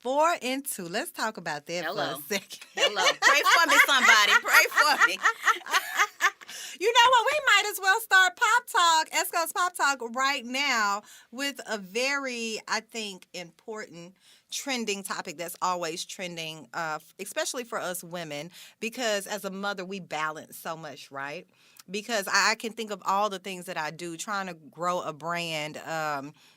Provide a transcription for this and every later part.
4 and 2. Let's talk about that for Hello. a second. Hello. Pray for me, somebody. Pray for me. You know what? We might as well start Pop Talk, Esco's Pop Talk, right now with a very, I think, important trending topic that's always trending, especially for us women, because as a mother, we balance so much, right? Because I can think of all the things that I do, trying to grow a brand,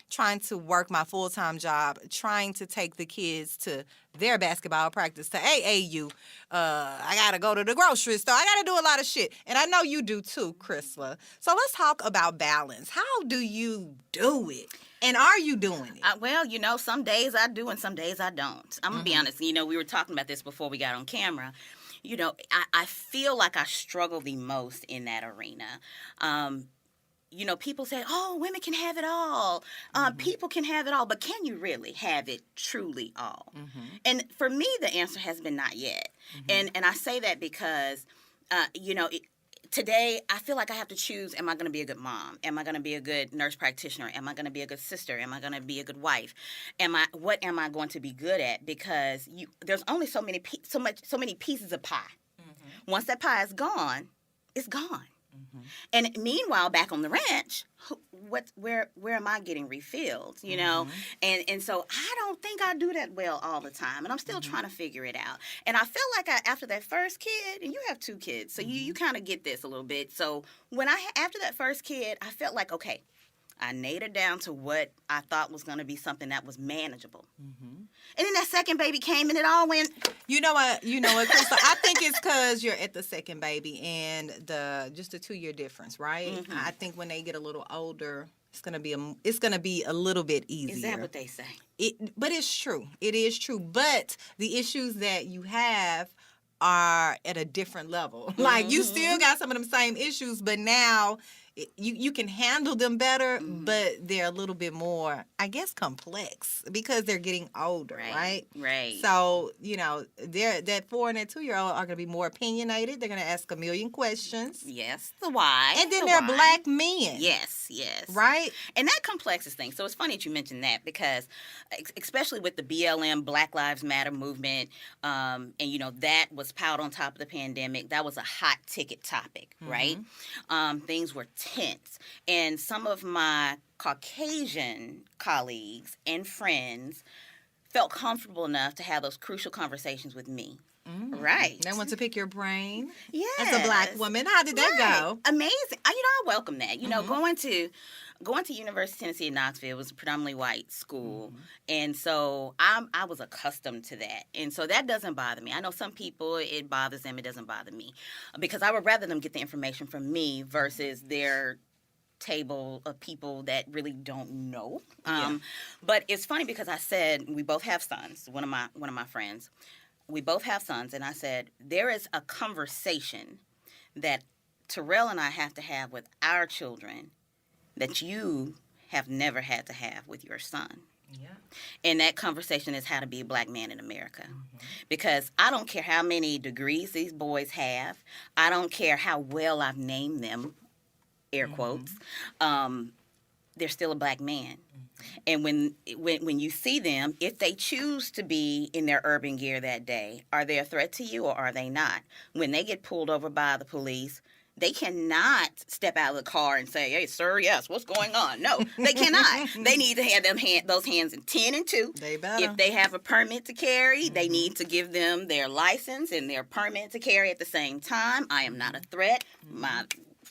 trying to work my full-time job, trying to take the kids to their basketball practice, to AAU. I got to go to the grocery store. I got to do a lot of shit. And I know you do too, Chrisla. So let's talk about balance. How do you do it? And are you doing it? Well, some days I do and some days I don't. I'm going to be honest. We were talking about this before we got on camera. I feel like I struggle the most in that arena. People say, oh, women can have it all. People can have it all. But can you really have it truly all? And for me, the answer has been not yet. And I say that because, today I feel like I have to choose, am I going to be a good mom? Am I going to be a good nurse practitioner? Am I going to be a good sister? Am I going to be a good wife? What am I going to be good at? Because there's only so many pieces of pie. Once that pie is gone, it's gone. And meanwhile, back on the ranch, where am I getting refilled? And so I don't think I do that well all the time, and I'm still trying to figure it out. And I feel like after that first kid, and you have 2 kids, so you kind of get this a little bit. So after that first kid, I felt like, okay, I nailed it down to what I thought was going to be something that was manageable. And then that second baby came and it all went. You know what, Chrisla? I think it's because you're at the second baby and just a 2-year difference, right? I think when they get a little older, it's gonna be a little bit easier. Is that what they say? But it's true. It is true. But the issues that you have are at a different level. Like you still got some of them same issues, but now you can handle them better, but they're a little bit more, I guess, complex because they're getting older, right? Right. So, that 4 and that 2-year-old are going to be more opinionated. They're going to ask a million questions. Yes, the why. And then they're black men. Yes. Right? And that complexes things. So it's funny that you mentioned that because especially with the BLM, Black Lives Matter movement, and, that was piled on top of the pandemic. That was a hot ticket topic, right? Things were tense. And some of my Caucasian colleagues and friends felt comfortable enough to have those crucial conversations with me. Right. They want to pick your brain. Yes. As a black woman. How did that go? Amazing. I welcome that. Going to University of Tennessee in Knoxville was a predominantly white school. And so I was accustomed to that. And so that doesn't bother me. I know some people, it bothers them. It doesn't bother me. Because I would rather them get the information from me versus their table of people that really don't know. But it's funny because I said we both have sons. One of my friends. We both have sons, and I said, there is a conversation that Terrell and I have to have with our children that you have never had to have with your son. Yeah. And that conversation is how to be a black man in America. Because I don't care how many degrees these boys have. I don't care how well I've named them, air quotes. They're still a black man. And when you see them, if they choose to be in their urban gear that day, are they a threat to you or are they not? When they get pulled over by the police, they cannot step out of the car and say, hey, sir, yes, what's going on? No, they cannot. They need to have those hands in 10 and 2. They better. If they have a permit to carry, they need to give them their license and their permit to carry at the same time. I am not a threat. My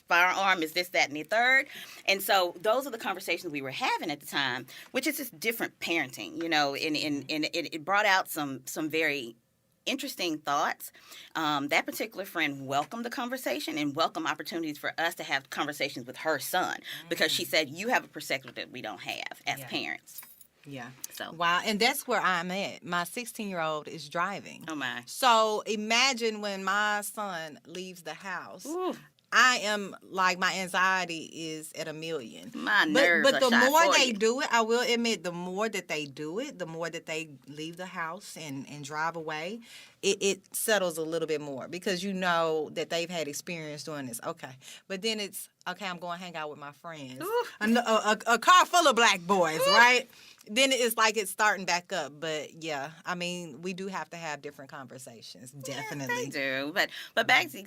firearm is this, that, and the third. And so those are the conversations we were having at the time, which is just different parenting, and it brought out some very interesting thoughts. That particular friend welcomed the conversation and welcomed opportunities for us to have conversations with her son because she said, you have a perspective that we don't have as parents. Yeah. So wow, and that's where I'm at. My 16-year-old is driving. Oh my. So imagine when my son leaves the house. Ooh. I am like, my anxiety is at 1,000,000. My nerves But are the shot more for they you. do it, I will admit, the more that they do it, the more that they leave the house and drive away, it settles a little bit more, because you know that they've had experience doing this. Okay, but then it's okay. I'm going to hang out with my friends, Ooh. a car full of black boys, Ooh. right? Then it's like it's starting back up. But yeah, I mean, we do have to have different conversations, definitely. They do, but back to